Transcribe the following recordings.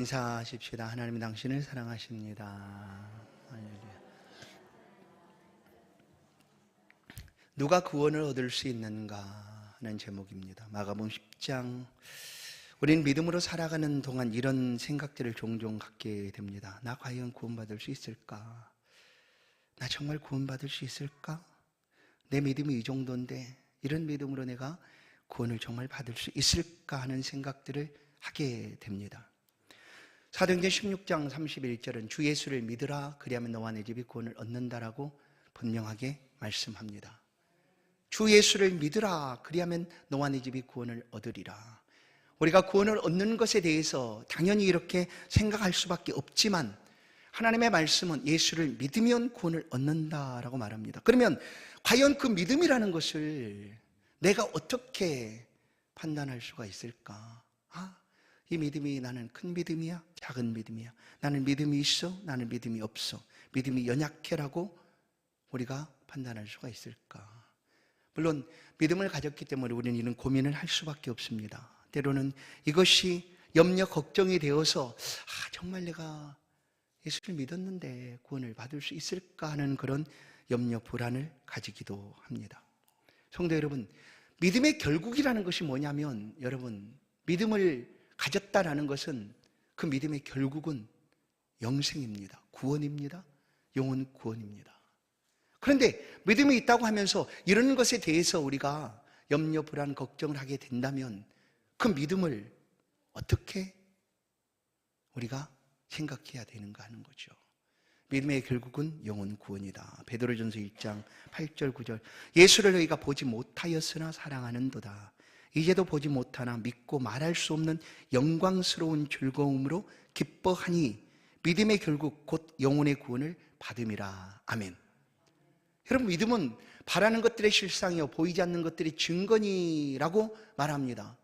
인사하십시다. 하나님은 당신을 사랑하십니다. 할렐루야. 누가 구원을 얻을 수 있는가 하는 제목입니다. 마가복음 10장. 우리는 믿음으로 살아가는 동안 이런 생각들을 종종 갖게 됩니다. 나 과연 구원받을 수 있을까? 나 정말 구원받을 수 있을까? 내 믿음이 이 정도인데 이런 믿음으로 내가 구원을 정말 받을 수 있을까 하는 생각들을 하게 됩니다. 사도행전 16장 31절은 주 예수를 믿으라 그리하면 너와 내 집이 구원을 얻는다라고 분명하게 말씀합니다. 주 예수를 믿으라 그리하면 너와 내 집이 구원을 얻으리라. 우리가 구원을 얻는 것에 대해서 당연히 이렇게 생각할 수밖에 없지만 하나님의 말씀은 예수를 믿으면 구원을 얻는다라고 말합니다. 그러면 과연 그 믿음이라는 것을 내가 어떻게 판단할 수가 있을까? 이 믿음이 나는 큰 믿음이야? 작은 믿음이야? 나는 믿음이 있어? 나는 믿음이 없어? 믿음이 연약해라고 우리가 판단할 수가 있을까? 물론 믿음을 가졌기 때문에 우리는 이런 고민을 할 수밖에 없습니다. 때로는 이것이 염려, 걱정이 되어서 정말 내가 예수를 믿었는데 구원을 받을 수 있을까 하는 그런 염려, 불안을 가지기도 합니다. 성도 여러분, 믿음의 결국이라는 것이 뭐냐면 여러분, 믿음을 가졌다라는 것은 그 믿음의 결국은 영생입니다. 구원입니다. 영혼 구원입니다. 그런데 믿음이 있다고 하면서 이런 것에 대해서 우리가 염려, 불안, 걱정을 하게 된다면 그 믿음을 어떻게 우리가 생각해야 되는가 하는 거죠. 믿음의 결국은 영혼 구원이다. 베드로전서 1장 8절 9절 예수를 너희가 보지 못하였으나 사랑하는도다. 이제도 보지 못하나 믿고 말할 수 없는 영광스러운 즐거움으로 기뻐하니 믿음의 결국 곧 영혼의 구원을 받음이라. 아멘. 여러분, 믿음은 바라는 것들의 실상이요 보이지 않는 것들의 증거니라고 말합니다.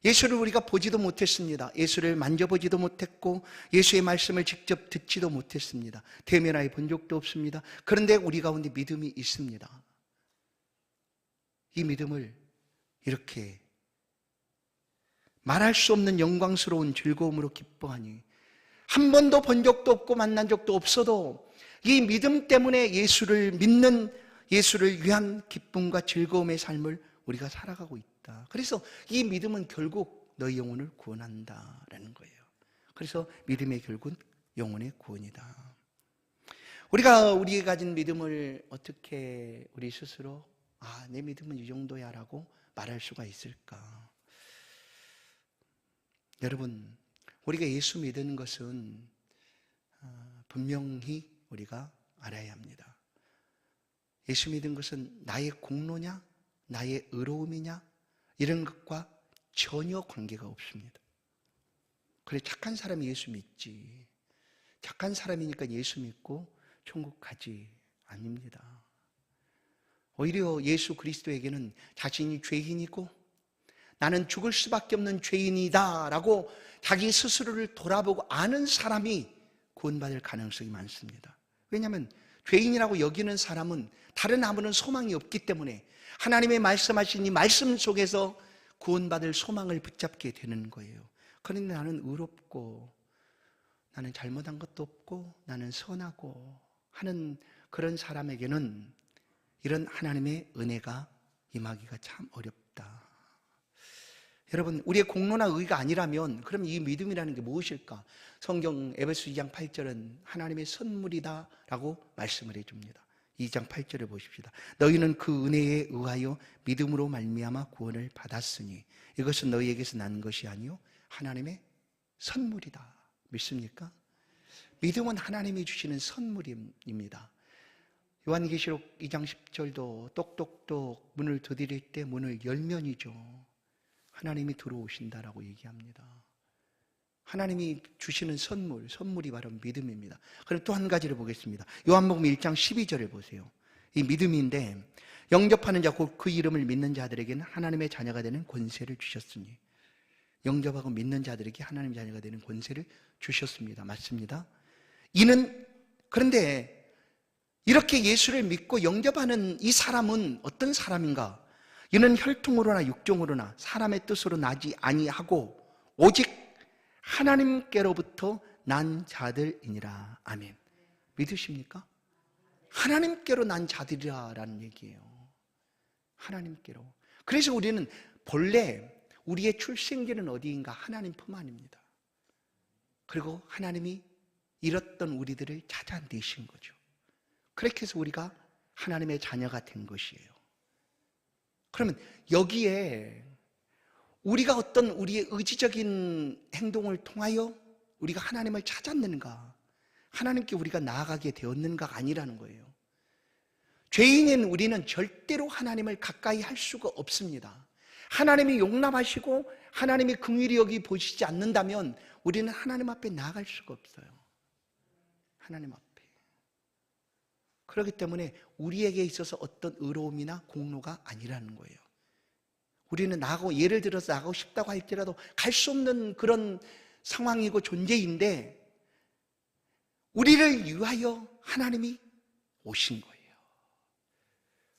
예수를 우리가 보지도 못했습니다. 예수를 만져보지도 못했고 예수의 말씀을 직접 듣지도 못했습니다. 대면하여 본 적도 없습니다. 그런데 우리 가운데 믿음이 있습니다. 이 믿음을 이렇게 말할 수 없는 영광스러운 즐거움으로 기뻐하니 한 번도 본 적도 없고 만난 적도 없어도 이 믿음 때문에 예수를 믿는 예수를 위한 기쁨과 즐거움의 삶을 우리가 살아가고 있다. 그래서 이 믿음은 결국 너희 영혼을 구원한다라는 거예요. 그래서 믿음의 결국은 영혼의 구원이다. 우리가 가진 믿음을 어떻게 우리 스스로 내 믿음은 이 정도야 라고 말할 수가 있을까? 여러분, 우리가 예수 믿는 것은 분명히 우리가 알아야 합니다. 예수 믿은 것은 나의 공로냐, 나의 의로움이냐 이런 것과 전혀 관계가 없습니다. 그래, 착한 사람이 예수 믿지. 착한 사람이니까 예수 믿고 천국 가지. 아닙니다. 오히려 예수 그리스도에게는 자신이 죄인이고 나는 죽을 수밖에 없는 죄인이다 라고 자기 스스로를 돌아보고 아는 사람이 구원받을 가능성이 많습니다. 왜냐하면 죄인이라고 여기는 사람은 다른 아무런 소망이 없기 때문에 하나님의 말씀하신 이 말씀 속에서 구원받을 소망을 붙잡게 되는 거예요. 그런데 나는 의롭고 나는 잘못한 것도 없고 나는 선하고 하는 그런 사람에게는 이런 하나님의 은혜가 임하기가 참 어렵다. 여러분, 우리의 공로나 의가 아니라면 그럼 이 믿음이라는 게 무엇일까? 성경 에베소 2장 8절은 하나님의 선물이다 라고 말씀을 해줍니다. 2장 8절을 보십시다. 너희는 그 은혜에 의하여 믿음으로 말미암아 구원을 받았으니 이것은 너희에게서 난 것이 아니요 하나님의 선물이다. 믿습니까? 믿음은 하나님이 주시는 선물입니다. 요한계시록 2장 10절도 똑똑똑 문을 두드릴 때 문을 열면이죠. 하나님이 들어오신다라고 얘기합니다. 하나님이 주시는 선물이 바로 믿음입니다. 그럼 또 한 가지를 보겠습니다. 요한복음 1장 12절을 보세요. 이 믿음인데 영접하는 자 곧 그 이름을 믿는 자들에게는 하나님의 자녀가 되는 권세를 주셨으니 영접하고 믿는 자들에게 하나님의 자녀가 되는 권세를 주셨습니다. 맞습니다. 그런데 이렇게 예수를 믿고 영접하는 이 사람은 어떤 사람인가? 이는 혈통으로나 육종으로나 사람의 뜻으로 나지 아니하고 오직 하나님께로부터 난 자들이니라. 아멘. 믿으십니까? 하나님께로 난 자들이라 라는 얘기예요. 하나님께로. 그래서 우리는 본래 우리의 출생지는 어디인가? 하나님 품 안입니다. 그리고 하나님이 잃었던 우리들을 찾아내신 거죠. 그렇게 해서 우리가 하나님의 자녀가 된 것이에요. 그러면 여기에 우리가 어떤 우리의 의지적인 행동을 통하여 우리가 하나님을 찾았는가, 하나님께 우리가 나아가게 되었는가가 아니라는 거예요. 죄인인 우리는 절대로 하나님을 가까이 할 수가 없습니다. 하나님이 용납하시고 하나님이 긍휼히 여기 보시지 않는다면 우리는 하나님 앞에 나아갈 수가 없어요. 하나님 앞에. 그렇기 때문에 우리에게 있어서 어떤 의로움이나 공로가 아니라는 거예요. 우리는 나가고, 예를 들어서 나가고 싶다고 할지라도 갈 수 없는 그런 상황이고 존재인데 우리를 위하여 하나님이 오신 거예요.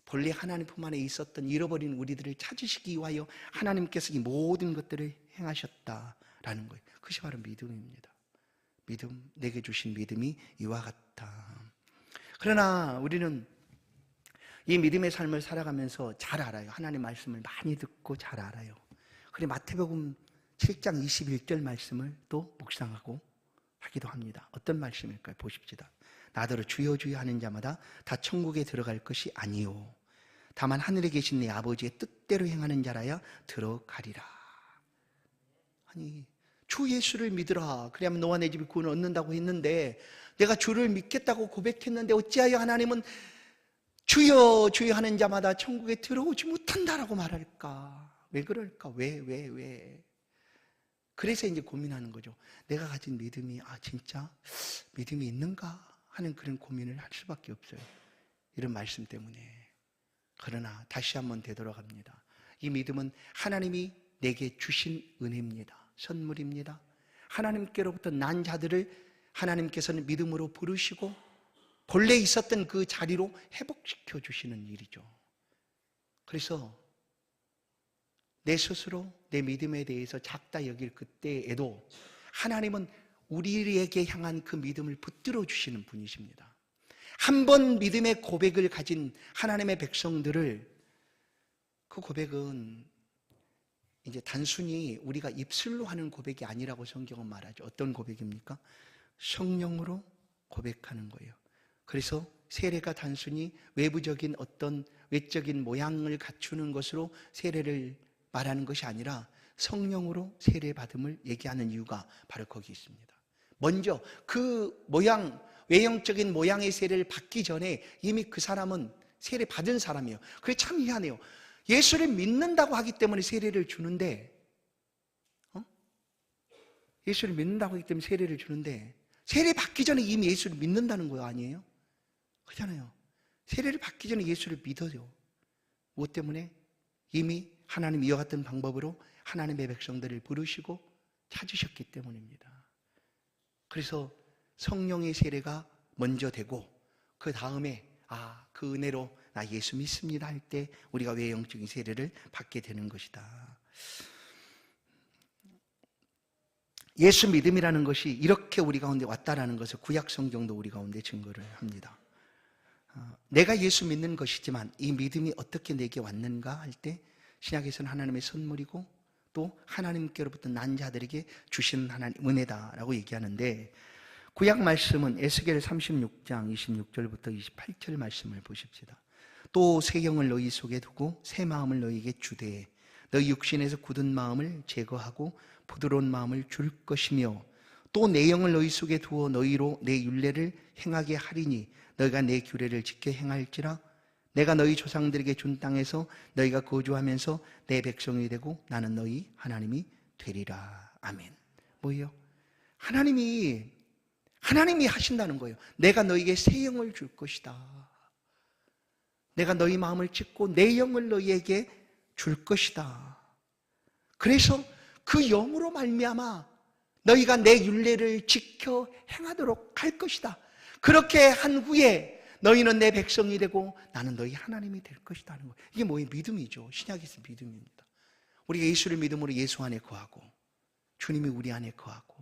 본래 하나님 품 안에 있었던 잃어버린 우리들을 찾으시기 위하여 하나님께서 이 모든 것들을 행하셨다라는 거예요. 그것이 바로 믿음입니다. 믿음, 내게 주신 믿음이 이와 같다. 그러나 우리는 이 믿음의 삶을 살아가면서 잘 알아요. 하나님 말씀을 많이 듣고 잘 알아요. 그래 마태복음 7장 21절 말씀을 또 묵상하고 하기도 합니다. 어떤 말씀일까요? 보십시다. 나더러 주여 주여 하는 자마다 다 천국에 들어갈 것이 아니요 다만 하늘에 계신 내 아버지의 뜻대로 행하는 자라야 들어가리라. 아니, 주 예수를 믿으라. 그래야만 너와 내 집이 구원을 얻는다고 했는데 내가 주를 믿겠다고 고백했는데 어찌하여 하나님은 주여 주여 하는 자마다 천국에 들어오지 못한다라고 말할까? 왜 그럴까? 왜? 그래서 이제 고민하는 거죠. 내가 가진 믿음이 진짜 믿음이 있는가 하는 그런 고민을 할 수밖에 없어요. 이런 말씀 때문에. 그러나 다시 한번 되돌아갑니다. 이 믿음은 하나님이 내게 주신 은혜입니다. 선물입니다. 하나님께로부터 난 자들을 하나님께서는 믿음으로 부르시고 본래 있었던 그 자리로 회복시켜 주시는 일이죠. 그래서 내 스스로 내 믿음에 대해서 작다 여길 그때에도 하나님은 우리에게 향한 그 믿음을 붙들어 주시는 분이십니다. 한 번 믿음의 고백을 가진 하나님의 백성들을, 그 고백은 이제 단순히 우리가 입술로 하는 고백이 아니라고 성경은 말하죠. 어떤 고백입니까? 성령으로 고백하는 거예요. 그래서 세례가 단순히 외부적인 어떤 외적인 모양을 갖추는 것으로 세례를 말하는 것이 아니라 성령으로 세례받음을 얘기하는 이유가 바로 거기 있습니다. 먼저 그 모양, 외형적인 모양의 세례를 받기 전에 이미 그 사람은 세례 받은 사람이에요. 그게 참 희한해요. 예수를 믿는다고 하기 때문에 세례를 주는데, 예수를 믿는다고 하기 때문에 세례를 주는데 세례 받기 전에 이미 예수를 믿는다는 거 아니에요? 그렇잖아요. 세례를 받기 전에 예수를 믿어요. 무엇 때문에? 이미 하나님 이와 같은 방법으로 하나님의 백성들을 부르시고 찾으셨기 때문입니다. 그래서 성령의 세례가 먼저 되고 그 다음에 그 은혜로 나 예수 믿습니다 할 때 우리가 외형적인 세례를 받게 되는 것이다. 예수 믿음이라는 것이 이렇게 우리 가운데 왔다라는 것을 구약 성경도 우리 가운데 증거를 합니다. 내가 예수 믿는 것이지만 이 믿음이 어떻게 내게 왔는가 할 때 신약에서는 하나님의 선물이고 또 하나님께로부터 난 자들에게 주신 하나님 은혜다라고 얘기하는데, 구약 말씀은 에스겔 36장 26절부터 28절 말씀을 보십시다. 또 새 영을 너희 속에 두고 새 마음을 너희에게 주되 너희 육신에서 굳은 마음을 제거하고 부드러운 마음을 줄 것이며 또 내 영을 너희 속에 두어 너희로 내 율례를 행하게 하리니 너희가 내 규례를 지켜 행할지라. 내가 너희 조상들에게 준 땅에서 너희가 거주하면서 내 백성이 되고 나는 너희 하나님이 되리라. 아멘. 뭐예요? 하나님이 하신다는 거예요. 내가 너희에게 새 영을 줄 것이다. 내가 너희 마음을 찢고 내 영을 너희에게 줄 것이다. 그래서 그 영으로 말미암아 너희가 내 율례를 지켜 행하도록 할 것이다. 그렇게 한 후에 너희는 내 백성이 되고 나는 너희 하나님이 될 것이다 하는 거예요. 이게 뭐예요? 믿음이죠. 신약에서 믿음입니다. 우리가 예수를 믿음으로 예수 안에 거하고 주님이 우리 안에 거하고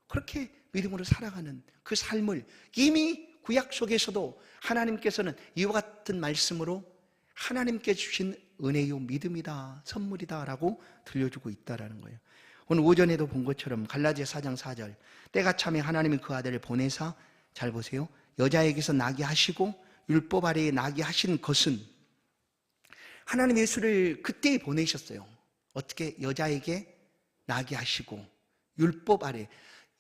그렇게 믿음으로 살아가는 그 삶을 이미 구약 속에서도 하나님께서는 이와 같은 말씀으로 하나님께 주신 은혜요 믿음이다, 선물이다 라고 들려주고 있다는 거예요. 오늘 오전에도 본 것처럼 갈라디아 4장 4절, 때가 차면 하나님이 그 아들을 보내사, 잘 보세요, 여자에게서 나게 하시고 율법 아래에 나게 하신 것은, 하나님 예수를 그때 보내셨어요. 어떻게? 여자에게 나게 하시고 율법 아래,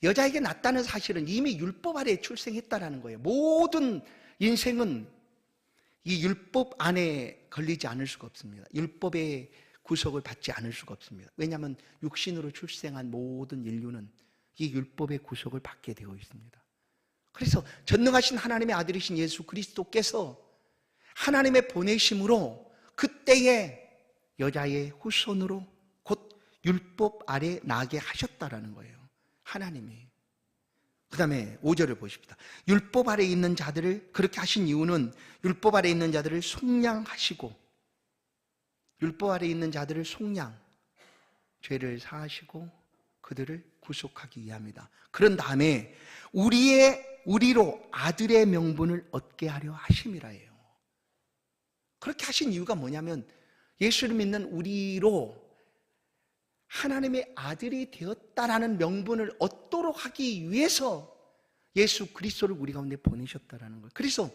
여자에게 낳았다는 사실은 이미 율법 아래에 출생했다라는 거예요. 모든 인생은 이 율법 안에 걸리지 않을 수가 없습니다. 율법의 구속을 받지 않을 수가 없습니다. 왜냐하면 육신으로 출생한 모든 인류는 이 율법의 구속을 받게 되어 있습니다. 그래서 전능하신 하나님의 아들이신 예수 그리스도께서 하나님의 보내심으로 그때의 여자의 후손으로 곧 율법 아래 나게 하셨다라는 거예요. 하나님이. 그 다음에 5절을 보십시다. 율법 아래 있는 자들을 그렇게 하신 이유는 율법 아래 있는 자들을 속량하시고, 율법 아래 있는 자들을 속량, 죄를 사하시고 그들을 구속하기 위함이다. 그런 다음에 우리로 아들의 명분을 얻게 하려 하심이라 해요. 그렇게 하신 이유가 뭐냐면 예수를 믿는 우리로 하나님의 아들이 되었다라는 명분을 얻도록 하기 위해서 예수 그리스도를 우리 가운데 보내셨다라는 거예요. 그래서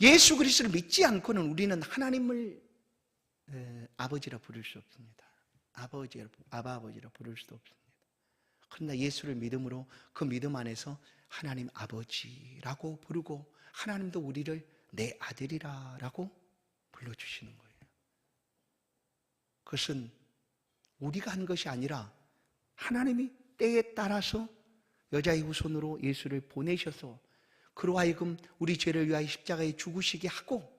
예수 그리스도를 믿지 않고는 우리는 하나님을 아버지라 부를 수 없습니다. 아바 아버지라 부를 수도 없습니다. 그러나 예수를 믿음으로 그 믿음 안에서 하나님 아버지라고 부르고 하나님도 우리를 내 아들이라고 불러주시는 거예요. 그것은 우리가 한 것이 아니라 하나님이 때에 따라서 여자의 후손으로 예수를 보내셔서 그로 하여금 우리 죄를 위하여 십자가에 죽으시게 하고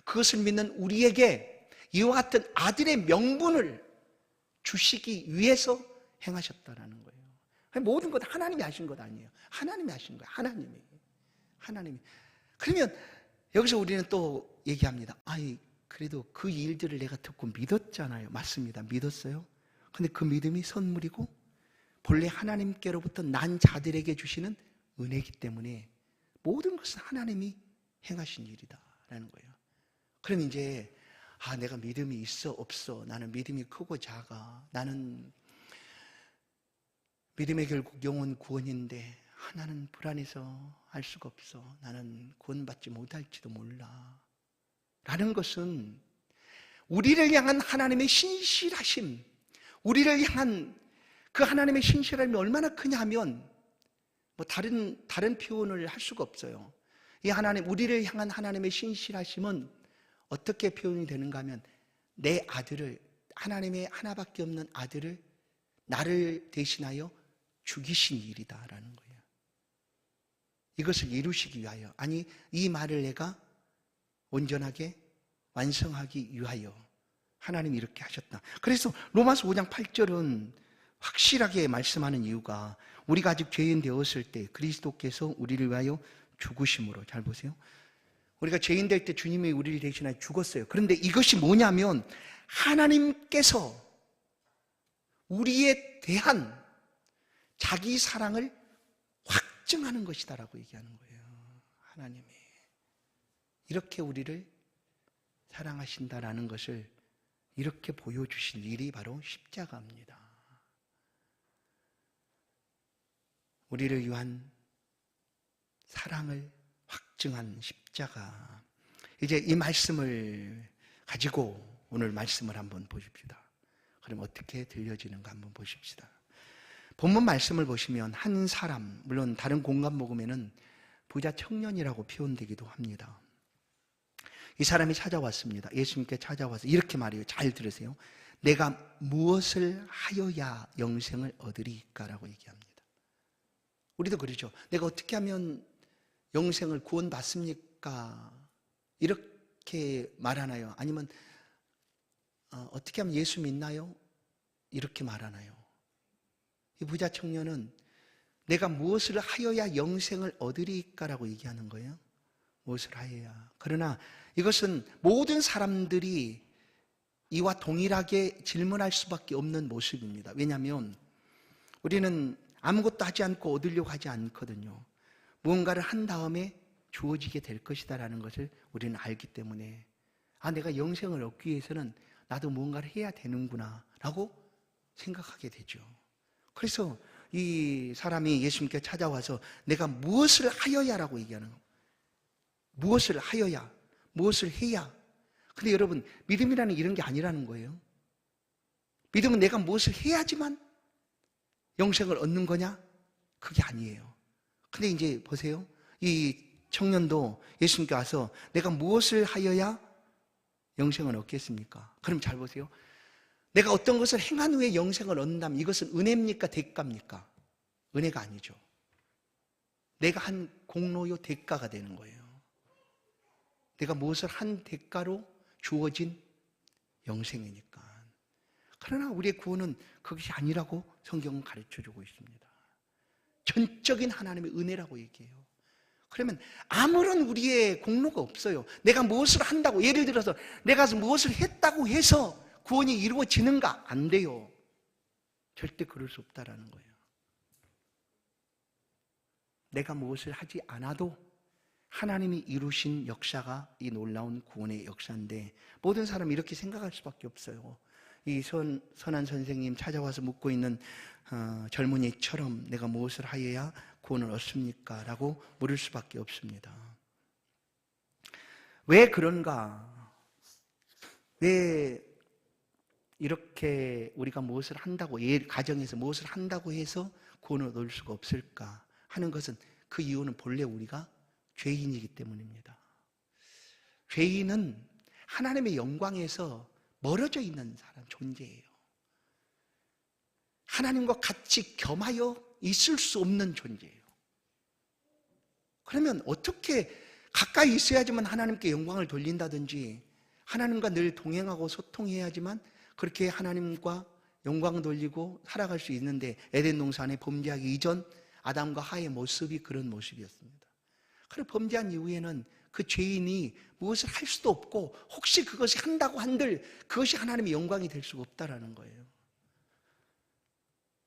그것을 믿는 우리에게 이와 같은 아들의 명분을 주시기 위해서 행하셨다라는 거예요. 모든 것 하나님이 하신 것 아니에요. 하나님이 하신 거예요. 하나님이. 그러면 여기서 우리는 또 얘기합니다. 그래도 그 일들을 내가 듣고 믿었잖아요. 맞습니다. 믿었어요. 근데 그 믿음이 선물이고 본래 하나님께로부터 난 자들에게 주시는 은혜이기 때문에 모든 것은 하나님이 행하신 일이다라는 거예요. 그럼 이제 내가 믿음이 있어 없어, 나는 믿음이 크고 작아, 나는 믿음의 결국 영혼 구원인데 나는 불안해서 할 수가 없어, 나는 구원받지 못할지도 몰라 라는 것은 우리를 향한 하나님의 신실하심, 우리를 향한 그 하나님의 신실함이 얼마나 크냐 하면 다른 표현을 할 수가 없어요. 이 하나님, 우리를 향한 하나님의 신실하심은 어떻게 표현이 되는가 하면 내 아들을, 하나님의 하나밖에 없는 아들을 나를 대신하여 죽이신 일이다라는 거예요. 이것을 이루시기 위하여, 아니 이 말을 내가 온전하게 완성하기 위하여 하나님이 이렇게 하셨다. 그래서 로마서 5장 8절은 확실하게 말씀하는 이유가 우리가 아직 죄인 되었을 때 그리스도께서 우리를 위하여 죽으심으로, 잘 보세요. 우리가 죄인 될 때 주님이 우리를 대신하여 죽었어요. 그런데 이것이 뭐냐면 하나님께서 우리에 대한 자기 사랑을 확증하는 것이다라고 얘기하는 거예요. 하나님이 이렇게 우리를 사랑하신다라는 것을 이렇게 보여주신 일이 바로 십자가입니다. 우리를 위한 사랑을 확증한 십자가. 이제 이 말씀을 가지고 오늘 말씀을 한번 보십시다. 그럼 어떻게 들려지는가 한번 보십시다. 본문 말씀을 보시면 한 사람, 물론 다른 공간 복음에는 부자 청년이라고 표현되기도 합니다. 이 사람이 찾아왔습니다. 예수님께 찾아와서 이렇게 말해요. 잘 들으세요. 내가 무엇을 하여야 영생을 얻으리까라고 얘기합니다. 우리도 그러죠. 내가 어떻게 하면 영생을 구원받습니까? 이렇게 말하나요? 아니면 어떻게 하면 예수 믿나요? 이렇게 말하나요? 이 부자 청년은 내가 무엇을 하여야 영생을 얻으리까라고 얘기하는 거예요. 무엇을 하여야. 그러나 이것은 모든 사람들이 이와 동일하게 질문할 수밖에 없는 모습입니다. 왜냐하면 우리는 아무것도 하지 않고 얻으려고 하지 않거든요. 무언가를 한 다음에 주어지게 될 것이다라는 것을 우리는 알기 때문에 내가 영생을 얻기 위해서는 나도 무언가를 해야 되는구나 라고 생각하게 되죠. 그래서 이 사람이 예수님께 찾아와서 내가 무엇을 하여야라고 얘기하는 거예요. 무엇을 하여야, 무엇을 해야. 근데 여러분, 믿음이라는 이런 게 아니라는 거예요. 믿음은 내가 무엇을 해야지만 영생을 얻는 거냐? 그게 아니에요. 근데 이제 보세요. 이 청년도 예수님께 와서 내가 무엇을 하여야 영생을 얻겠습니까? 그럼 잘 보세요. 내가 어떤 것을 행한 후에 영생을 얻는다면 이것은 은혜입니까? 대가입니까? 은혜가 아니죠. 내가 한 공로요 대가가 되는 거예요. 내가 무엇을 한 대가로 주어진 영생이니까. 그러나 우리의 구원은 그것이 아니라고 성경은 가르쳐주고 있습니다. 전적인 하나님의 은혜라고 얘기해요. 그러면 아무런 우리의 공로가 없어요. 내가 무엇을 한다고, 예를 들어서 내가 무엇을 했다고 해서 구원이 이루어지는가? 안 돼요. 절대 그럴 수 없다라는 거예요. 내가 무엇을 하지 않아도 하나님이 이루신 역사가 이 놀라운 구원의 역사인데, 모든 사람이 이렇게 생각할 수밖에 없어요. 이 선한 선생님 찾아와서 묻고 있는 젊은이처럼 내가 무엇을 하여야 구원을 얻습니까? 라고 물을 수밖에 없습니다. 왜 그런가? 왜 이렇게 우리가 무엇을 한다고, 가정에서 무엇을 한다고 해서 구원을 얻을 수가 없을까 하는 것은, 그 이유는 본래 우리가 죄인이기 때문입니다. 죄인은 하나님의 영광에서 멀어져 있는 사람, 존재예요. 하나님과 같이 겸하여 있을 수 없는 존재예요. 그러면 어떻게 가까이 있어야지만 하나님께 영광을 돌린다든지, 하나님과 늘 동행하고 소통해야지만 그렇게 하나님과 영광 돌리고 살아갈 수 있는데, 에덴 동산에 범죄하기 이전 아담과 하의 모습이 그런 모습이었습니다. 그리고 범죄한 이후에는 그 죄인이 무엇을 할 수도 없고, 혹시 그것이 한다고 한들 그것이 하나님의 영광이 될 수가 없다라는 거예요.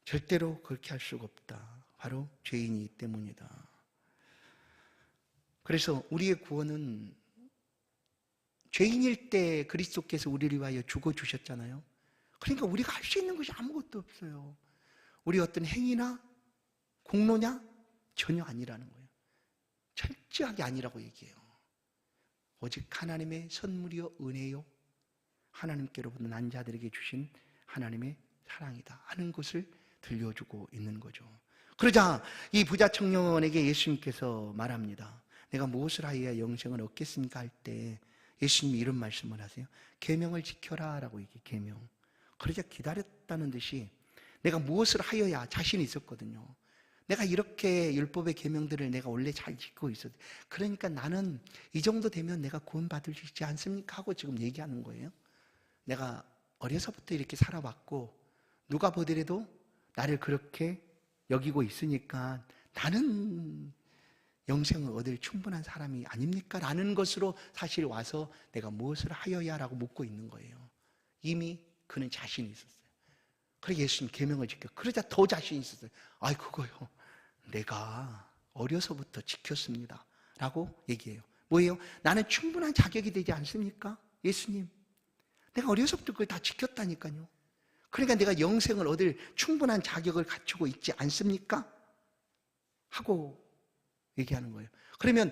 절대로 그렇게 할 수가 없다. 바로 죄인이기 때문이다. 그래서 우리의 구원은, 죄인일 때 그리스도께서 우리를 위하여 죽어주셨잖아요. 그러니까 우리가 할 수 있는 것이 아무것도 없어요. 우리 어떤 행위나 공로냐? 전혀 아니라는 거예요. 철저하게 아니라고 얘기해요. 오직 하나님의 선물이요 은혜요, 하나님께로부터 난 자들에게 주신 하나님의 사랑이다 하는 것을 들려주고 있는 거죠. 그러자 이 부자 청년에게 예수님께서 말합니다. 내가 무엇을 하여야 영생을 얻겠습니까? 할 때 예수님이 이런 말씀을 하세요. 계명을 지켜라 라고 얘기해요. 계명. 그러자 기다렸다는 듯이 내가 무엇을 하여야, 자신이 있었거든요. 내가 이렇게 율법의 계명들을 내가 원래 잘 지키고 있었, 그러니까 나는 이 정도 되면 내가 구원받을 수 있지 않습니까? 하고 지금 얘기하는 거예요. 내가 어려서부터 이렇게 살아왔고 누가 보더라도 나를 그렇게 여기고 있으니까 나는 영생을 얻을 충분한 사람이 아닙니까? 라는 것으로 사실 와서 내가 무엇을 하여야 라고 묻고 있는 거예요. 이미 그는 자신이 있었어요. 그래서 예수님 계명을 지켜. 그러자 더 자신이 있었어요. 아이, 그거요, 내가 어려서부터 지켰습니다 라고 얘기해요. 뭐예요? 나는 충분한 자격이 되지 않습니까? 예수님, 내가 어려서부터 그걸 다 지켰다니까요. 그러니까 내가 영생을 얻을 충분한 자격을 갖추고 있지 않습니까? 하고 얘기하는 거예요. 그러면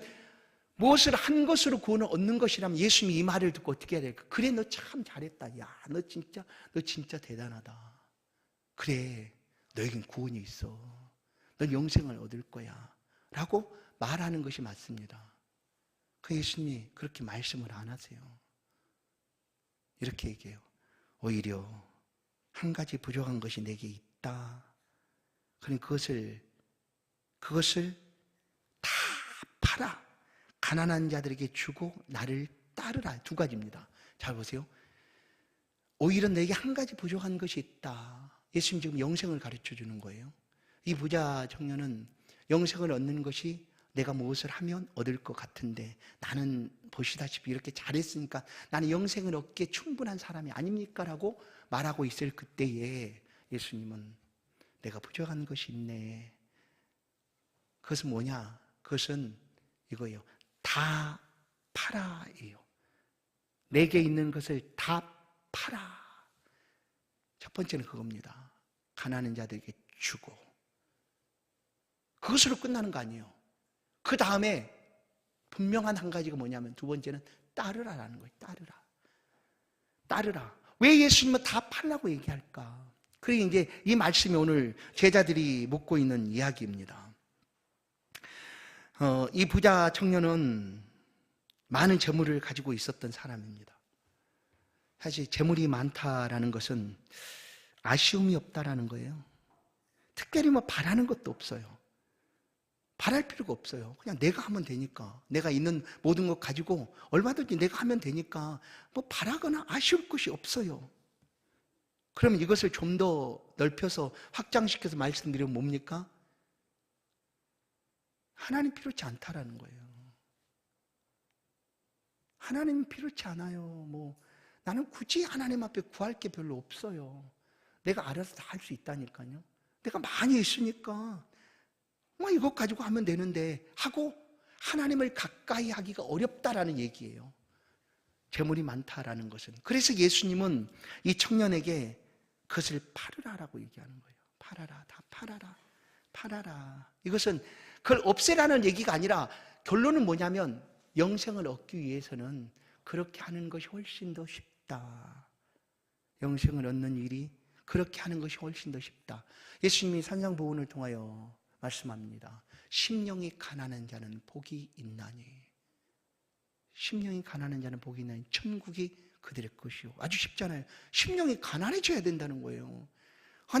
무엇을 한 것으로 구원을 얻는 것이라면 예수님이 이 말을 듣고 어떻게 해야 될까? 그래, 너 참 잘했다. 야, 너 진짜 대단하다. 그래, 너에겐 구원이 있어. 넌 영생을 얻을 거야 라고 말하는 것이 맞습니다. 그 예수님이 그렇게 말씀을 안 하세요. 이렇게 얘기해요. 오히려 한 가지 부족한 것이 내게 있다. 그러니 그것을 다 팔아 가난한 자들에게 주고 나를 따르라. 두 가지입니다. 잘 보세요. 오히려 내게 한 가지 부족한 것이 있다. 예수님 지금 영생을 가르쳐 주는 거예요. 이 부자 청년은 영생을 얻는 것이 내가 무엇을 하면 얻을 것 같은데, 나는 보시다시피 이렇게 잘했으니까 나는 영생을 얻기에 충분한 사람이 아닙니까? 라고 말하고 있을 그때에 예수님은 내가 부족한 것이 있네. 그것은 뭐냐? 그것은 이거예요. 다 팔아예요. 내게 있는 것을 다 팔아. 첫 번째는 그겁니다. 가난한 자들에게 주고. 그것으로 끝나는 거 아니에요. 그 다음에 분명한 한 가지가 뭐냐면 두 번째는 따르라라는 거예요. 따르라. 왜 예수님은 다 팔라고 얘기할까? 그게 이제 이 말씀이 오늘 제자들이 묻고 있는 이야기입니다. 이 부자 청년은 많은 재물을 가지고 있었던 사람입니다. 사실 재물이 많다라는 것은 아쉬움이 없다라는 거예요. 특별히 뭐 바라는 것도 없어요. 바랄 필요가 없어요. 그냥 내가 하면 되니까. 내가 있는 모든 것 가지고 얼마든지 내가 하면 되니까 뭐 바라거나 아쉬울 것이 없어요. 그러면 이것을 좀 더 넓혀서 확장시켜서 말씀드리면 뭡니까? 하나님 필요치 않다라는 거예요. 하나님 필요치 않아요. 뭐 나는 굳이 하나님 앞에 구할 게 별로 없어요. 내가 알아서 다 할 수 있다니까요. 내가 많이 있으니까 뭐 이것 가지고 하면 되는데 하고 하나님을 가까이 하기가 어렵다라는 얘기예요. 재물이 많다라는 것은. 그래서 예수님은 이 청년에게 그것을 팔으라라고 얘기하는 거예요. 팔아라, 다 팔아라. 이것은 그걸 없애라는 얘기가 아니라 결론은 뭐냐면 영생을 얻기 위해서는 그렇게 하는 것이 훨씬 더 쉽다. 영생을 얻는 일이 그렇게 하는 것이 훨씬 더 쉽다. 예수님이 산상보훈을 통하여 말씀합니다. 심령이 가난한 자는 복이 있나니. 심령이 가난한 자는 복이 있나니 천국이 그들의 것이요. 아주 쉽잖아요. 심령이 가난해져야 된다는 거예요.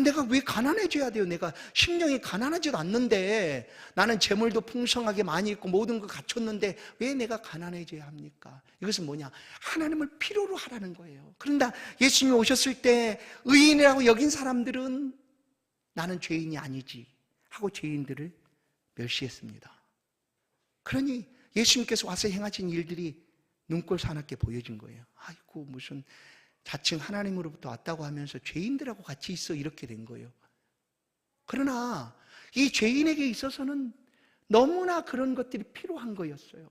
내가 왜 가난해져야 돼요? 내가 심령이 가난하지도 않는데, 나는 재물도 풍성하게 많이 있고 모든 걸 갖췄는데 왜 내가 가난해져야 합니까? 이것은 뭐냐? 하나님을 필요로 하라는 거예요. 그런데 예수님이 오셨을 때 의인이라고 여긴 사람들은 나는 죄인이 아니지 하고 죄인들을 멸시했습니다. 그러니 예수님께서 와서 행하신 일들이 눈꼴 사납게 보여진 거예요. 아이고 무슨 자칭 하나님으로부터 왔다고 하면서 죄인들하고 같이 있어, 이렇게 된 거예요. 그러나 이 죄인에게 있어서는 너무나 그런 것들이 필요한 거였어요.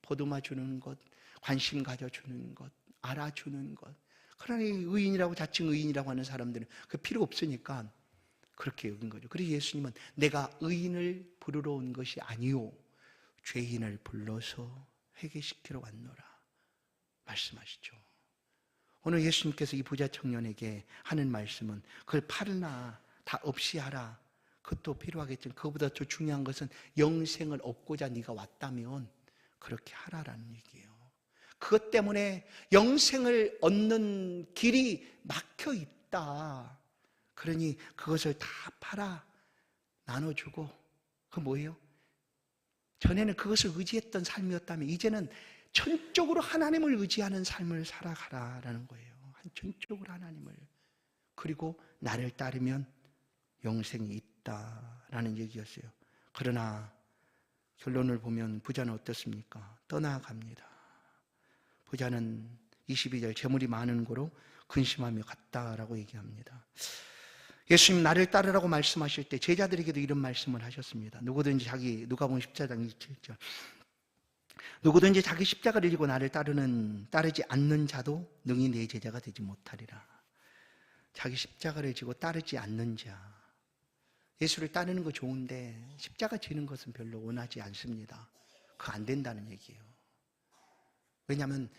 보듬어 주는 것, 관심 가져주는 것, 알아주는 것. 그러나 의인이라고 자칭 의인이라고 하는 사람들은 그 필요 없으니까 그렇게 여긴 거죠. 그래서 예수님은 내가 의인을 부르러 온 것이 아니요 죄인을 불러서 회개시키러 왔노라 말씀하시죠. 오늘 예수님께서 이 부자 청년에게 하는 말씀은 그걸 팔으나 다 없이 하라. 그것도 필요하겠지만 그것보다 더 중요한 것은 영생을 얻고자 네가 왔다면 그렇게 하라라는 얘기예요. 그것 때문에 영생을 얻는 길이 막혀 있다. 그러니 그것을 다 팔아 나눠주고. 그 뭐예요? 전에는 그것을 의지했던 삶이었다면 이제는 전적으로 하나님을 의지하는 삶을 살아가라라는 거예요. 전적으로 하나님을. 그리고 나를 따르면 영생이 있다라는 얘기였어요. 그러나 결론을 보면 부자는 어떻습니까? 떠나갑니다. 부자는 22절 재물이 많은 거로 근심하며 갔다라고 얘기합니다. 예수님 나를 따르라고 말씀하실 때 제자들에게도 이런 말씀을 하셨습니다. 누구든지 누가복음 14장 27절 누구든지 자기 십자가를 지고 나를 따르지 않는 자도 능히 내 제자가 되지 못하리라. 자기 십자가를 지고 따르지 않는 자. 예수를 따르는 거 좋은데 십자가 지는 것은 별로 원하지 않습니다. 그거 안 된다는 얘기예요. 왜냐하면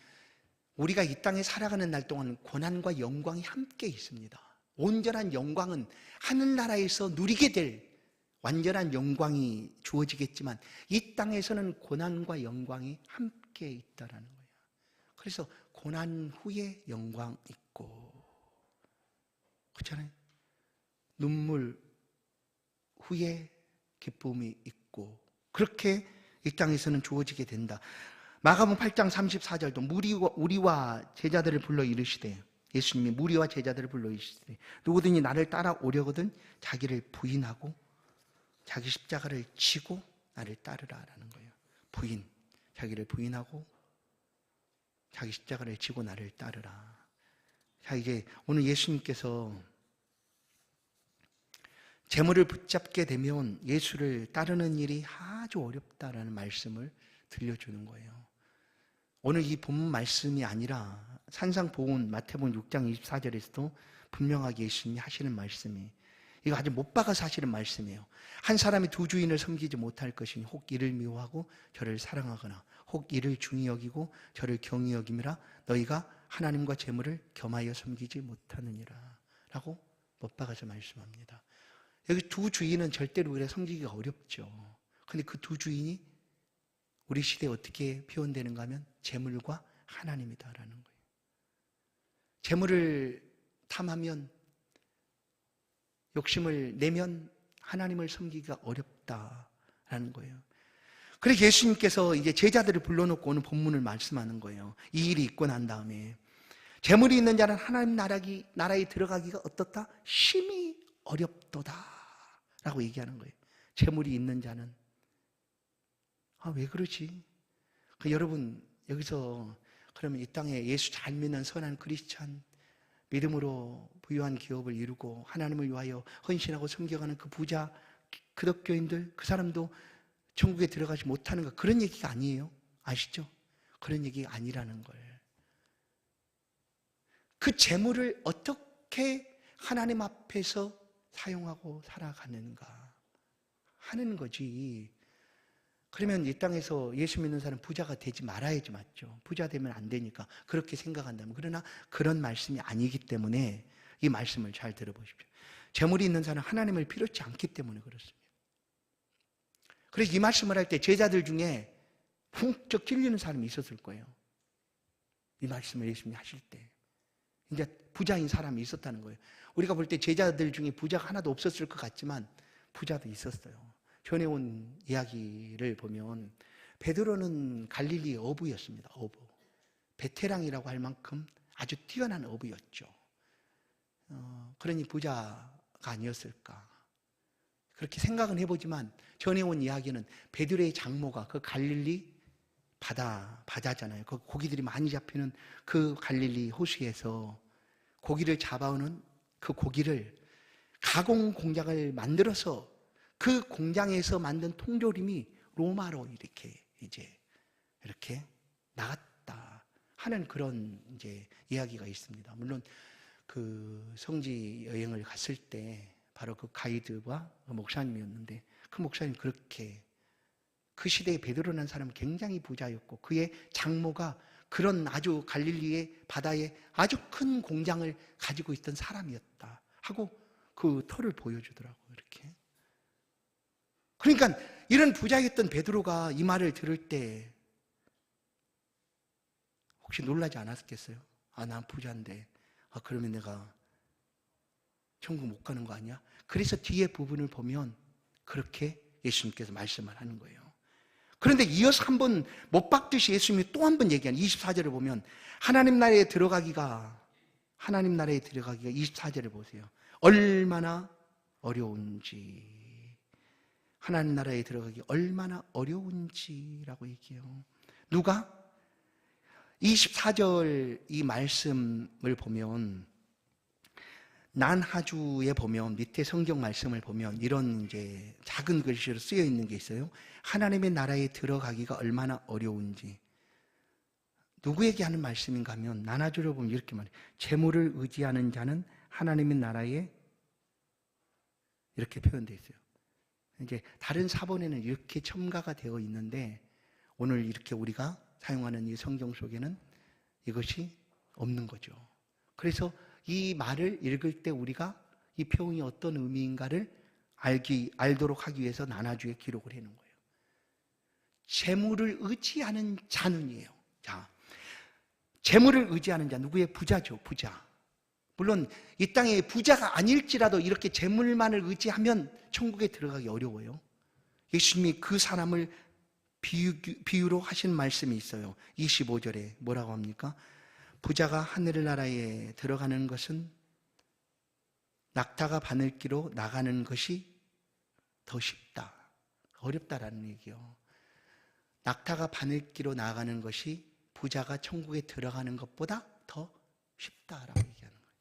우리가 이 땅에 살아가는 날 동안 고난과 영광이 함께 있습니다. 온전한 영광은 하늘나라에서 누리게 될 완전한 영광이 주어지겠지만 이 땅에서는 고난과 영광이 함께 있다라는 거예요. 그래서 고난 후에 영광 있고, 그렇잖아요. 눈물 후에 기쁨이 있고, 그렇게 이 땅에서는 주어지게 된다. 마가복음 8장 34절도 우리와 제자들을 불러 이르시되, 예수님이 무리와 제자들을 불러 이르시되 누구든지 나를 따라오려거든 자기를 부인하고 자기 십자가를 지고 나를 따르라라는 거예요. 자기를 부인하고 자기 십자가를 지고 나를 따르라. 자, 이제 오늘 예수님께서 재물을 붙잡게 되면 예수를 따르는 일이 아주 어렵다라는 말씀을 들려주는 거예요. 오늘 이 본문 말씀이 아니라 산상보훈 마태복음 6장 24절에서도 분명하게 예수님이 하시는 말씀이, 이거 아주 못 박아서 하시는 말씀이에요. 한 사람이 두 주인을 섬기지 못할 것이니 혹 이를 미워하고 저를 사랑하거나 혹 이를 중히 여기고 저를 경히 여김이라 너희가 하나님과 재물을 겸하여 섬기지 못하느니라 라고 못 박아서 말씀합니다. 여기 두 주인은 절대로 우리가 섬기기가 어렵죠. 근데 그 두 주인이 우리 시대에 어떻게 표현되는가 하면 재물과 하나님이다라는 거예요. 재물을 탐하면, 욕심을 내면 하나님을 섬기기가 어렵다라는 거예요. 그래서 예수님께서 이제 제자들을 불러놓고 오늘 본문을 말씀하는 거예요. 이 일이 있고 난 다음에 재물이 있는 자는 하나님 나라에 들어가기가 어떻다? 심히 어렵도다 라고 얘기하는 거예요. 재물이 있는 자는. 왜 그러지? 여러분 여기서 그러면 이 땅에 예수 잘 믿는 선한 크리스찬, 믿음으로 부유한 기업을 이루고 하나님을 위하여 헌신하고 섬겨가는 그 부자 기독교인들, 그 사람도 천국에 들어가지 못하는 거, 그런 얘기가 아니에요. 아시죠? 그런 얘기가 아니라는 걸. 그 재물을 어떻게 하나님 앞에서 사용하고 살아가는가 하는 거지. 그러면 이 땅에서 예수 믿는 사람 부자가 되지 말아야지, 맞죠? 부자 되면 안 되니까 그렇게 생각한다면. 그러나 그런 말씀이 아니기 때문에 이 말씀을 잘 들어보십시오. 재물이 있는 사람은 하나님을 필요치 않기 때문에 그렇습니다. 그래서 이 말씀을 할 때 제자들 중에 훅쩍 찔리는 사람이 있었을 거예요. 이 말씀을 예수님이 하실 때 이제 부자인 사람이 있었다는 거예요. 우리가 볼 때 제자들 중에 부자가 하나도 없었을 것 같지만 부자도 있었어요. 전에 온 이야기를 보면 베드로는 갈릴리 어부였습니다. 어부. 베테랑이라고 할 만큼 아주 뛰어난 어부였죠. 그러니 부자가 아니었을까 그렇게 생각은 해보지만, 전에 온 이야기는 베드로의 장모가 그 갈릴리 바다잖아요. 그 고기들이 많이 잡히는 그 갈릴리 호수에서 고기를 잡아오는 그 고기를 가공 공장을 만들어서 그 공장에서 만든 통조림이 로마로 이렇게 나갔다 하는 그런 이제 이야기가 있습니다. 물론 그 성지 여행을 갔을 때 바로 그 가이드와 그 목사님이었는데, 그 목사님 그렇게, 그 시대에 베드로라는 사람은 굉장히 부자였고 그의 장모가 그런 아주 갈릴리의 바다에 아주 큰 공장을 가지고 있던 사람이었다 하고 그 터를 보여주더라고요. 이렇게. 그러니까 이런 부자였던 베드로가 이 말을 들을 때 혹시 놀라지 않았겠어요? 난 부자인데 그러면 내가 천국 못 가는 거 아니야? 그래서 뒤에 부분을 보면 그렇게 예수님께서 말씀을 하는 거예요. 그런데 이어서 한번 못 박듯이 예수님이 또 한 번 얘기하는 24절을 보면 하나님 나라에 들어가기가 24절을 보세요. 얼마나 어려운지, 하나님 나라에 들어가기 얼마나 어려운지라고 얘기해요. 누가? 24절 이 말씀을 보면, 난하주에 보면 밑에 성경 말씀을 보면 이런 이제 작은 글씨로 쓰여 있는 게 있어요. 하나님의 나라에 들어가기가 얼마나 어려운지. 누구에게 하는 말씀인가 하면 난하주를 보면 이렇게 말해요. 재물을 의지하는 자는 하나님의 나라에, 이렇게 표현되어 있어요. 이제 다른 사본에는 이렇게 첨가가 되어 있는데 오늘 이렇게 우리가 사용하는 이 성경 속에는 이것이 없는 거죠. 그래서 이 말을 읽을 때 우리가 이 표현이 어떤 의미인가를 알도록 하기 위해서 난하주에 기록을 해놓은 거예요. 재물을 의지하는 자는이에요. 자, 재물을 의지하는 자, 누구의? 부자죠, 부자. 물론 이 땅에 부자가 아닐지라도 이렇게 재물만을 의지하면 천국에 들어가기 어려워요. 예수님이 그 사람을 비유로 하신 말씀이 있어요. 25절에 뭐라고 합니까? 부자가 하늘나라에 들어가는 것은 낙타가 바늘기로 나가는 것이 더 쉽다. 어렵다라는 얘기요. 낙타가 바늘기로 나가는 것이 부자가 천국에 들어가는 것보다 더 쉽다라고 얘기하는 거예요.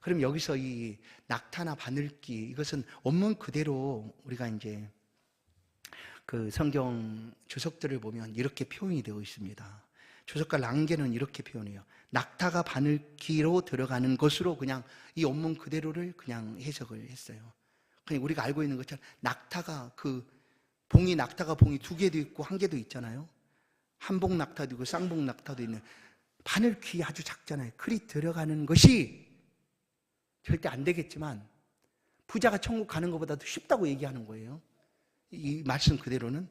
그럼 여기서 이 낙타나 바늘기, 이것은 원문 그대로 우리가 이제 그 성경 주석들을 보면 이렇게 표현이 되어 있습니다. 주석가 랑게는 이렇게 표현해요. 낙타가 바늘기로 들어가는 것으로 그냥 이 원문 그대로를 그냥 해석을 했어요. 그냥 우리가 알고 있는 것처럼 낙타가 낙타가 봉이 2개도 있고 1개도 있잖아요. 한복 낙타도 있고 쌍복 낙타도 있는, 바늘귀 아주 작잖아요. 그리 들어가는 것이 절대 안 되겠지만 부자가 천국 가는 것보다도 쉽다고 얘기하는 거예요. 이 말씀 그대로는.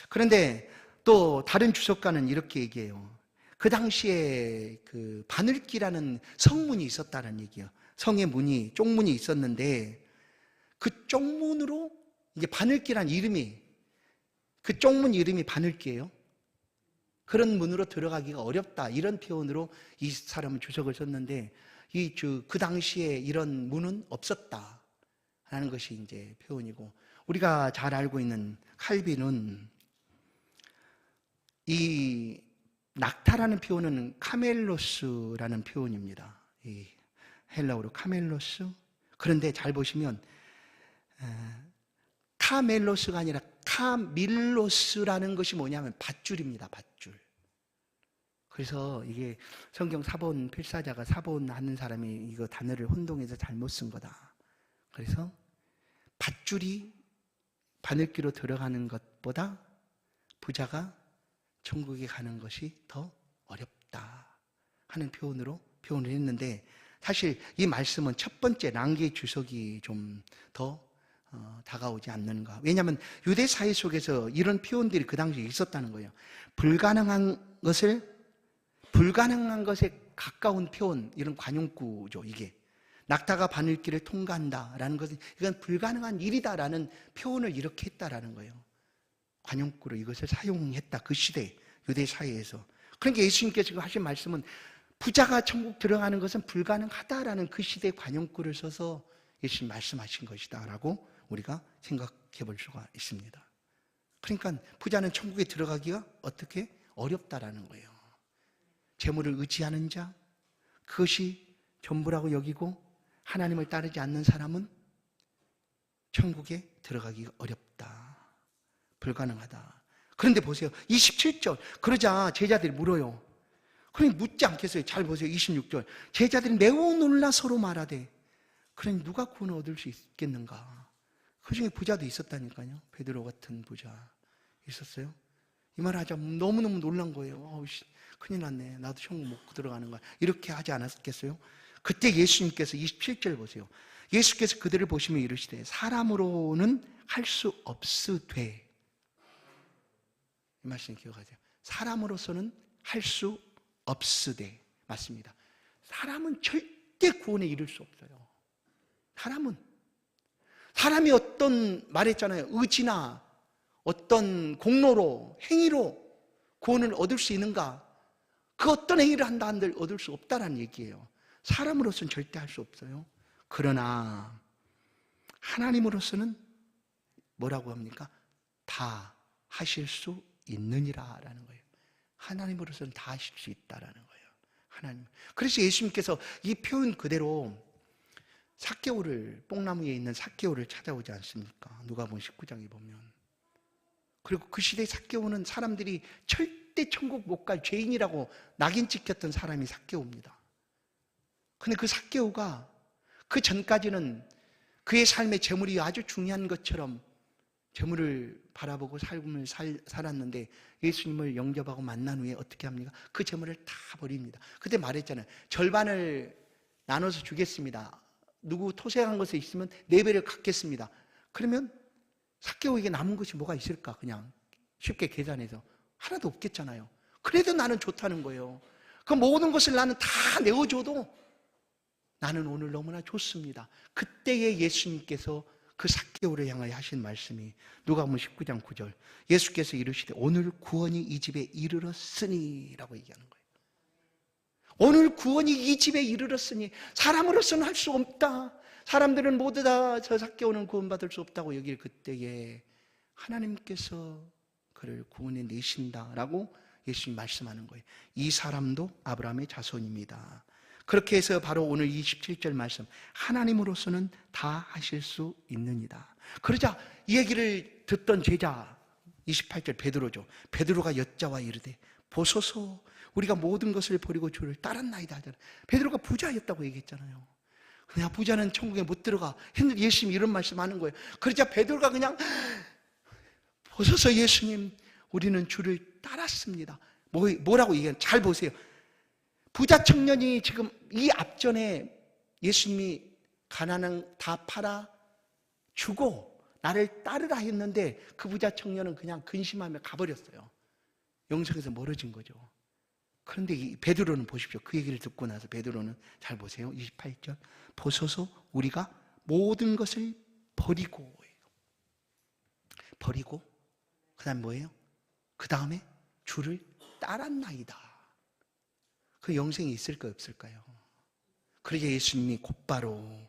그런데 또 다른 주석가는 이렇게 얘기해요. 그 당시에 그 바늘기라는 성문이 있었다는 얘기예요. 성의 문이, 쪽문이 있었는데 그 쪽문으로 이제 바늘기란 이름이, 그 쪽문 이름이 바늘기예요. 그런 문으로 들어가기가 어렵다, 이런 표현으로 이 사람은 주석을 썼는데 그 당시에 이런 문은 없었다라는 것이 이제 표현이고, 우리가 잘 알고 있는 칼빈은 이 낙타라는 표현은 카멜로스라는 표현입니다. 이 헬라어로 카멜로스. 그런데 잘 보시면 카멜로스가 아니라 카밀로스라는 것이 뭐냐면 밧줄입니다. 밧줄. 그래서 이게 성경 사본 필사자가 사본하는 사람이 이거 단어를 혼동해서 잘못 쓴 거다. 그래서 밧줄이 바늘기로 들어가는 것보다 부자가 천국에 가는 것이 더 어렵다 하는 표현으로 표현을 했는데, 사실 이 말씀은 첫 번째 랑게의 주석이 좀 더 다가오지 않는가. 왜냐하면 유대 사회 속에서 이런 표현들이 그 당시에 있었다는 거예요. 불가능한 것에 가까운 표현, 이런 관용구죠. 이게 낙타가 바늘길을 통과한다라는 것은 이건 불가능한 일이다라는 표현을 이렇게 했다라는 거예요. 관용구로 이것을 사용했다, 그 시대 유대 사회에서. 그러니까 예수님께서 지금 하신 말씀은 부자가 천국 들어가는 것은 불가능하다라는 그 시대의 관용구를 써서 예수님 말씀하신 것이다라고 우리가 생각해 볼 수가 있습니다. 그러니까 부자는 천국에 들어가기가 어떻게 어렵다라는 거예요. 재물을 의지하는 자, 그것이 전부라고 여기고 하나님을 따르지 않는 사람은 천국에 들어가기가 어렵다, 불가능하다. 그런데 보세요, 27절. 그러자 제자들이 물어요. 그러니 묻지 않겠어요? 잘 보세요, 26절. 제자들이 매우 놀라 서로 말하되, 그러니 누가 구원을 얻을 수 있겠는가? 그 중에 부자도 있었다니까요. 베드로 같은 부자 있었어요. 이 말 하자 너무너무 놀란 거예요. 큰일 났네, 나도 천국 못 들어가는 거야, 이렇게 하지 않았겠어요? 그때 예수님께서 27절 보세요. 예수께서 그들을 보시며 이르시되 사람으로는 할 수 없으되, 이 말씀 기억하세요. 사람으로서는 할 수 없으되. 맞습니다. 사람은 절대 구원에 이를 수 없어요. 사람이 어떤, 말했잖아요, 의지나 어떤 공로로, 행위로 구원을 얻을 수 있는가? 그 어떤 행위를 한다 한들 얻을 수 없다라는 얘기예요. 사람으로서는 절대 할 수 없어요. 그러나 하나님으로서는 뭐라고 합니까? 다 하실 수 있느니라라는 거예요. 하나님으로서는 다 하실 수 있다라는 거예요. 하나님. 그래서 예수님께서 이 표현 그대로 삭개오를, 뽕나무에 있는 삭개오를 찾아오지 않습니까? 누가복음 19장에 보면. 그리고 그 시대의 삭개오는 사람들이 절대 천국 못 갈 죄인이라고 낙인 찍혔던 사람이 삭개오입니다. 근데 그 삭개오가 그 전까지는 그의 삶의 재물이 아주 중요한 것처럼 재물을 바라보고 삶을 살았는데, 예수님을 영접하고 만난 후에 어떻게 합니까? 그 재물을 다 버립니다. 그때 말했잖아요. 절반을 나눠서 주겠습니다. 누구 토색한 것에 있으면 4배를 갚겠습니다. 그러면 삭개오에게 남은 것이 뭐가 있을까? 그냥 쉽게 계산해서 하나도 없겠잖아요. 그래도 나는 좋다는 거예요. 그 모든 것을 나는 다 내어줘도 나는 오늘 너무나 좋습니다. 그때에 예수님께서 그 삭개오를 향하여 하신 말씀이 누가복음 19장 9절. 예수께서 이르시되 오늘 구원이 이 집에 이르렀으니 라고 얘기하는 거예요. 오늘 구원이 이 집에 이르렀으니. 사람으로서는 할 수 없다, 사람들은 모두 다 저 삭개오는 구원받을 수 없다고 여길 그때에 하나님께서 그를 구원해 내신다라고 예수님 말씀하는 거예요. 이 사람도 아브라함의 자손입니다. 그렇게 해서 바로 오늘 27절 말씀, 하나님으로서는 다 하실 수 있느니라. 그러자 이 얘기를 듣던 제자 28절 베드로죠. 베드로가 여짜와 이르되 보소서 우리가 모든 것을 버리고 주를 따랐나이다 하잖아요. 베드로가 부자였다고 얘기했잖아요. 그냥 부자는 천국에 못 들어가. 예수님이 이런 말씀하는 거예요. 그러자 베드로가 그냥 보소서 예수님 우리는 주를 따랐습니다. 뭐라고 얘기하는? 잘 보세요. 부자 청년이 지금 이 앞전에 예수님이 가난한 다 팔아 주고 나를 따르라 했는데 그 부자 청년은 그냥 근심하며 가버렸어요. 영생에서 멀어진 거죠. 그런데 이 베드로는 보십시오. 그 얘기를 듣고 나서 베드로는 잘 보세요. 28절 보소서 우리가 모든 것을 버리고 그 다음 뭐예요? 그 다음에 주를 따랐나이다. 그 영생이 있을까요 없을까요? 그러자 예수님이 곧바로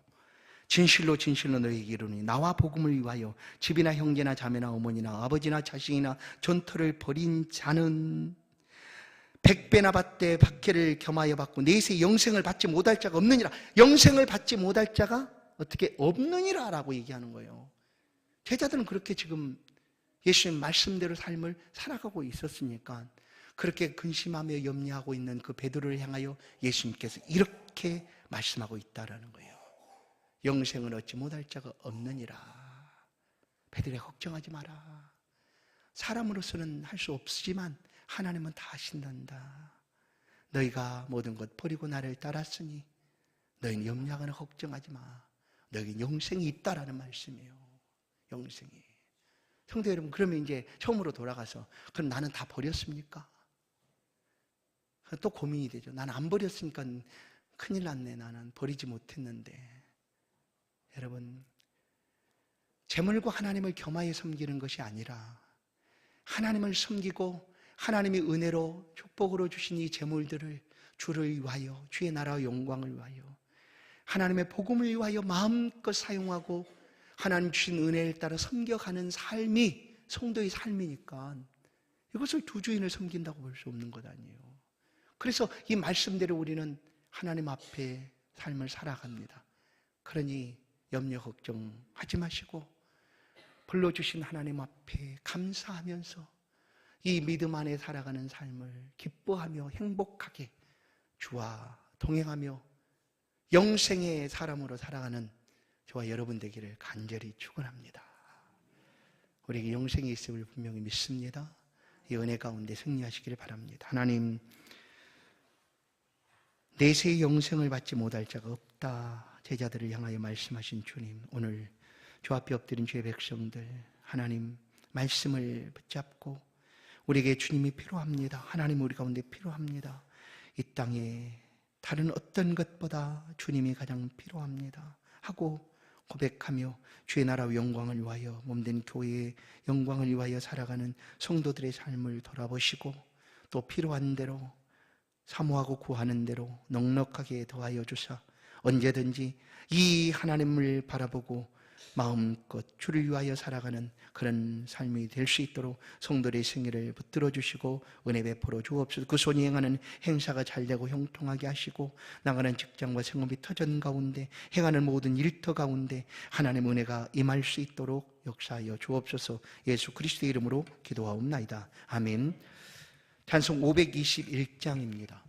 진실로 진실로 너희에게 이르노니 나와 복음을 위하여 집이나 형제나 자매나 어머니나 아버지나 자식이나 전토를 벌인 자는 100배나 받되 박해를 겸하여 받고 내세 영생을 받지 못할 자가 없느니라. 영생을 받지 못할 자가 어떻게 없느니라 라고 얘기하는 거예요. 제자들은 그렇게 지금 예수님 말씀대로 삶을 살아가고 있었으니까 그렇게 근심하며 염려하고 있는 그 베드로를 향하여 예수님께서 이렇게 말씀하고 있다라는 거예요. 영생을 얻지 못할 자가 없느니라. 베드로야 걱정하지 마라. 사람으로서는 할 수 없지만 하나님은 다 하신단다. 너희가 모든 것 버리고 나를 따랐으니 너희는 염려하거나 걱정하지 마. 너희는 영생이 있다라는 말씀이에요. 영생이. 성도 여러분, 그러면 이제 처음으로 돌아가서 그럼 나는 다 버렸습니까? 또 고민이 되죠. 나는 안 버렸으니까 큰일 났네. 나는 버리지 못했는데. 여러분, 재물과 하나님을 겸하여 섬기는 것이 아니라 하나님을 섬기고 하나님의 은혜로 축복으로 주신 이 재물들을 주를 위하여, 주의 나라와 영광을 위하여, 하나님의 복음을 위하여 마음껏 사용하고 하나님 주신 은혜를 따라 섬겨가는 삶이 성도의 삶이니까 이것을 두 주인을 섬긴다고 볼 수 없는 것 아니에요. 그래서 이 말씀대로 우리는 하나님 앞에 삶을 살아갑니다. 그러니 염려 걱정하지 마시고 불러주신 하나님 앞에 감사하면서 이 믿음 안에 살아가는 삶을 기뻐하며 행복하게 주와 동행하며 영생의 사람으로 살아가는 저와 여러분 되기를 간절히 축원합니다. 우리에게 영생이 있음을 분명히 믿습니다. 이 은혜 가운데 승리하시기를 바랍니다. 하나님, 내세의 영생을 받지 못할 자가 없다. 제자들을 향하여 말씀하신 주님, 오늘 주 앞에 엎드린 주의 백성들, 하나님 말씀을 붙잡고 우리에게 주님이 필요합니다. 하나님 우리 가운데 필요합니다. 이 땅에 다른 어떤 것보다 주님이 가장 필요합니다 하고 고백하며 주의 나라의 영광을 위하여 몸된 교회의 영광을 위하여 살아가는 성도들의 삶을 돌아보시고 또 필요한 대로 사모하고 구하는 대로 넉넉하게 더하여 주사 언제든지 이 하나님을 바라보고 마음껏 주를 위하여 살아가는 그런 삶이 될 수 있도록 성도의 생애를 붙들어 주시고 은혜 베풀어 주옵소서. 그 손이 행하는 행사가 잘되고 형통하게 하시고 나가는 직장과 생업이 터전 가운데 행하는 모든 일터 가운데 하나님의 은혜가 임할 수 있도록 역사하여 주옵소서. 예수 그리스도의 이름으로 기도하옵나이다. 아멘. 찬송 521장입니다.